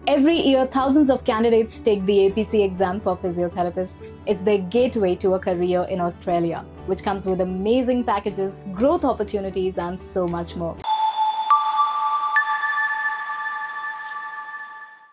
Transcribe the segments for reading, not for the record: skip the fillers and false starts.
Every year, thousands of candidates take the APC exam for physiotherapists. It's their gateway to a career in Australia, which comes with amazing packages, growth opportunities, and so much more.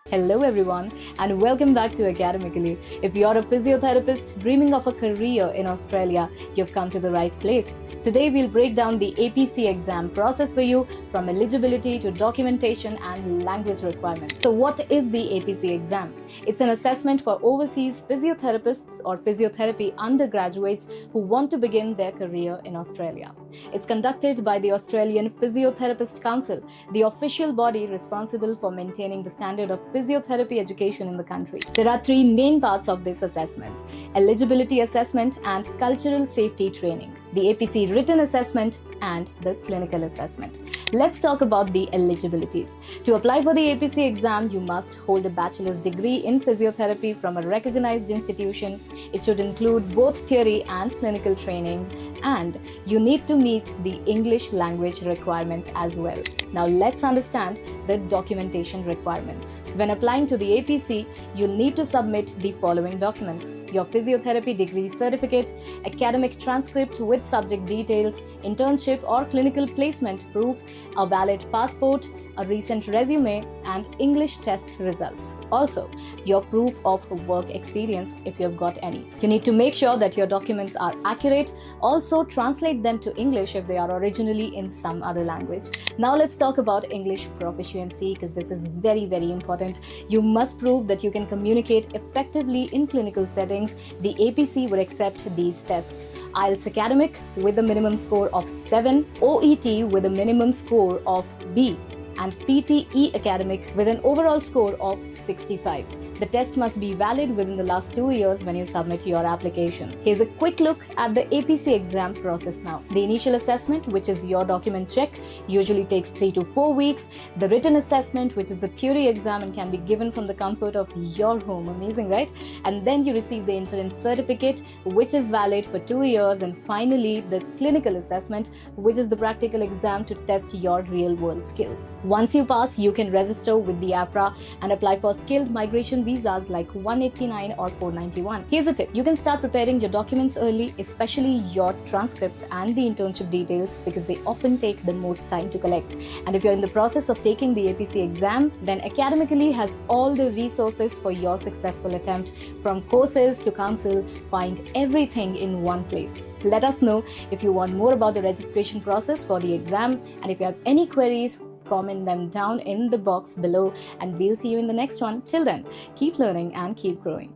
Hello everyone and welcome back to Academically. If you're a physiotherapist dreaming of a career in Australia, you've come to the right place. Today we'll break down the APC exam process for you, from eligibility to documentation and language requirements. So what is the APC exam? It's an assessment for overseas physiotherapists or physiotherapy undergraduates who want to begin their career in Australia. It's conducted by the Australian Physiotherapist Council, the official body responsible for maintaining the standard of physiotherapy education in the country. There are three main parts of this assessment: eligibility assessment and cultural safety training, the APC written assessment, and the clinical assessment. Let's talk about the eligibilities. To apply for the APC exam, you must hold a bachelor's degree in physiotherapy from a recognized institution. It should include both theory and clinical training, and you need to meet the English language requirements as well. Now let's understand the documentation requirements. When applying to the APC, you'll need to submit the following documents: your physiotherapy degree certificate, academic transcript with subject details, internship or clinical placement proof, a valid passport, a recent resume, and English test results. Also, your proof of work experience if you've got any. You need to make sure that your documents are accurate. Also, translate them to English if they are originally in some other language. Now let's talk about English proficiency, because this is very, very important. You must prove that you can communicate effectively in clinical settings. The APC would accept these tests: IELTS Academic with a minimum score of 7, OET with a minimum score of B, and PTE Academic with an overall score of 65. The test must be valid within the last 2 years when you submit your application. Here's a quick look at the APC exam process now. The initial assessment, which is your document check, usually takes 3 to 4 weeks. The written assessment, which is the theory exam and can be given from the comfort of your home. Amazing, right? And then you receive the interim certificate, which is valid for 2 years. And finally, the clinical assessment, which is the practical exam to test your real-world skills. Once you pass, you can register with the APHRA and apply for skilled migration visas like 189 or 491. Here's a tip: you can start preparing your documents early, especially your transcripts and the internship details, because they often take the most time to collect. And if you're in the process of taking the APC exam, then Academically has all the resources for your successful attempt. From courses to counsel, find everything in one place. Let us know if you want more about the registration process for the exam, and if you have any queries, comment them down in the box below, and we'll see you in the next one. Till then, keep learning and keep growing.